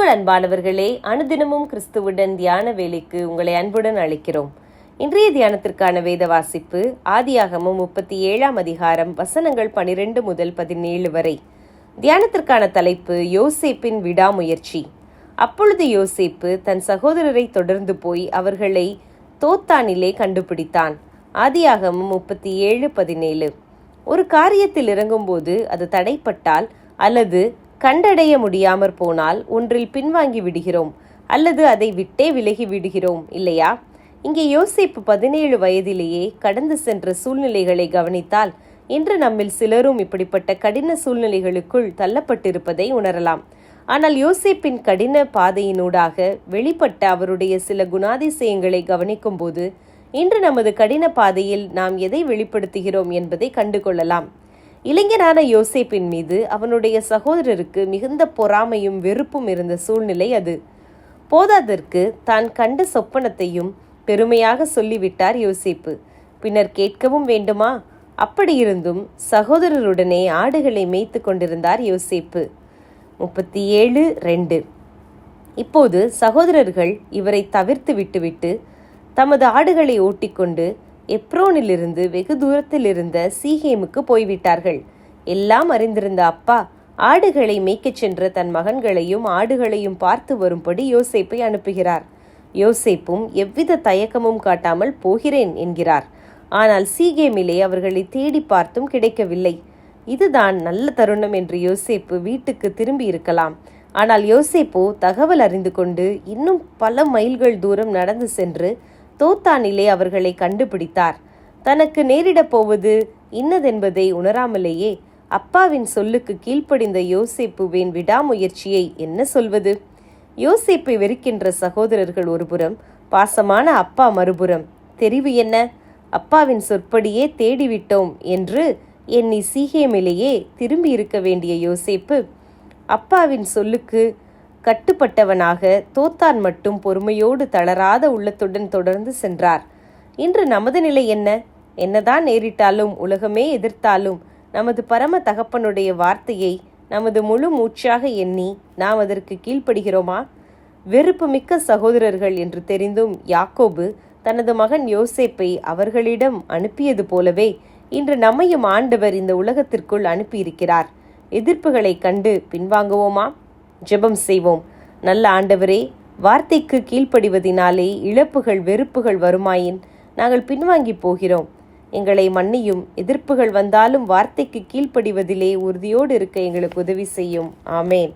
கிறிஸ்துவுக்குள் அன்பானவர்களே, அனுதினமும் கிறிஸ்துவுடன் தியான வேலைக்கு உங்களை அன்புடன் அழைக்கிறோம். இன்றைய தியானத்திற்கான வேத வாசிப்பு ஆதியாகமம் 37ஆம் அதிகாரம் வசனங்கள் 12 முதல் 17 வரை. தியானத்திற்கான தலைப்பு யோசேப்பின் விடாமுயற்சி. அப்பொழுது யோசேப்பு தன் சகோதரரை தொடர்ந்து போய் அவர்களை தோத்தானிலே கண்டுபிடித்தான். ஆதியாகமம் 37:17. ஒரு காரியத்தில் இறங்கும்போது அது தடைப்பட்டால் அல்லது கண்டடைய முடியாமற் போனால் ஒன்றில் பின்வாங்கி விடுகிறோம் அல்லது அதை விட்டே விலகி விடுகிறோம், இல்லையா? இங்கே யோசேப்பு 17 வயதிலேயே கடந்து சென்ற சூழ்நிலைகளை கவனித்தால் இன்று நம்மில் சிலரும் இப்படிப்பட்ட கடின சூழ்நிலைகளுக்குள் தள்ளப்பட்டிருப்பதை உணரலாம். ஆனால் யோசேப்பின் கடின பாதையினூடாக வெளிப்பட்ட அவருடைய சில குணாதிசயங்களை கவனிக்கும் போது இன்று நமது கடின பாதையில் நாம் எதை வெளிப்படுத்துகிறோம் என்பதை கண்டுகொள்ளலாம். இளைஞனான யோசேப்பின் மீது அவனுடைய சகோதரருக்கு மிகுந்த பொறாமையும் வெறுப்பும் இருந்த சூழ்நிலை அது. போதாதற்கு தான் கண்ட சொப்பனத்தையும் பெருமையாக சொல்லிவிட்டார் யோசேப்பு. பின்னர் கேட்கவும் வேண்டுமா? அப்படியிருந்தும் சகோதரருடனே ஆடுகளை மேய்த்து கொண்டிருந்தார் யோசேப்பு. 37:2. இப்போது சகோதரர்கள் இவரை தவிர்த்து விட்டுவிட்டு தமது ஆடுகளை ஓட்டிக்கொண்டு எப்ரோனிலிருந்து வெகு தூரத்தில் இருந்த சீகேமுக்கு போய்விட்டார்கள். எல்லாம் அறிந்திருந்த அப்பா ஆடுகளை மேய்க்கச் சென்ற தன் மகன்களையும் ஆடுகளையும் பார்த்து வரும்படி யோசேப்பை அனுப்புகிறார். யோசேப்பும் எவ்வித தயக்கமும் காட்டாமல் போகிறேன் என்கிறார். ஆனால் சீகேமிலே அவர்களை தேடி பார்த்தும் கிடைக்கவில்லை. இதுதான் நல்ல தருணம் என்று யோசேப்பு வீட்டுக்கு திரும்பி இருக்கலாம். ஆனால் யோசேப்போ தகவல் அறிந்து கொண்டு இன்னும் பல மைல்கள் தூரம் நடந்து சென்று தோத்தானிலே அவர்களை கண்டுபிடித்தார். தனக்கு நேரிடப் போவது இன்னதென்பதை உணராமலேயே அப்பாவின் சொல்லுக்கு கீழ்ப்படிந்த யோசேப்புவின் விடாமுயற்சியை என்ன சொல்வது? யோசேப்பை வெறுக்கின்ற சகோதரர்கள் ஒருபுறம், பாசமான அப்பா மறுபுறம். தெரிவு என்ன? அப்பாவின் சொற்படியே தேடிவிட்டோம் என்று எண்ணி சீகேமிலேயே திரும்பி இருக்க வேண்டிய யோசேப்பு அப்பாவின் சொல்லுக்கு கட்டுப்பட்டவனாக தோத்தான் மட்டும் பொறுமையோடு தளராத உள்ளத்துடன் தொடர்ந்து சென்றார். இன்று நமது நிலை என்ன? என்னதான் நேரிட்டாலும் உலகமே எதிர்த்தாலும் நமது பரம தகப்பனுடைய வார்த்தையை நமது முழு மூச்சாக எண்ணி நாம் அதற்கு கீழ்ப்படுகிறோமா? வெறுப்பு மிக்க சகோதரர்கள் என்று தெரிந்தும் யாக்கோபு தனது மகன் யோசேப்பை அவர்களிடம் அனுப்பியது போலவே இன்று நம்மையும் ஆண்டவர் இந்த உலகத்திற்குள் அனுப்பியிருக்கிறார். எதிர்ப்புகளை கண்டு பின்வாங்குவோமா? ஜெபம் செய்வோம். நல்ல ஆண்டவரே, வார்த்தைக்கு கீழ்ப்படிவதினாலே இழப்புகள் வெறுப்புகள் வருமாயின் நாங்கள் பின்வாங்கி போகிறோம். எங்களை மன்னியும். எதிர்ப்புகள் வந்தாலும் வார்த்தைக்கு கீழ்ப்படிவதிலே உறுதியோடு இருக்க எங்களுக்கு உதவி செய்யும். ஆமேன்.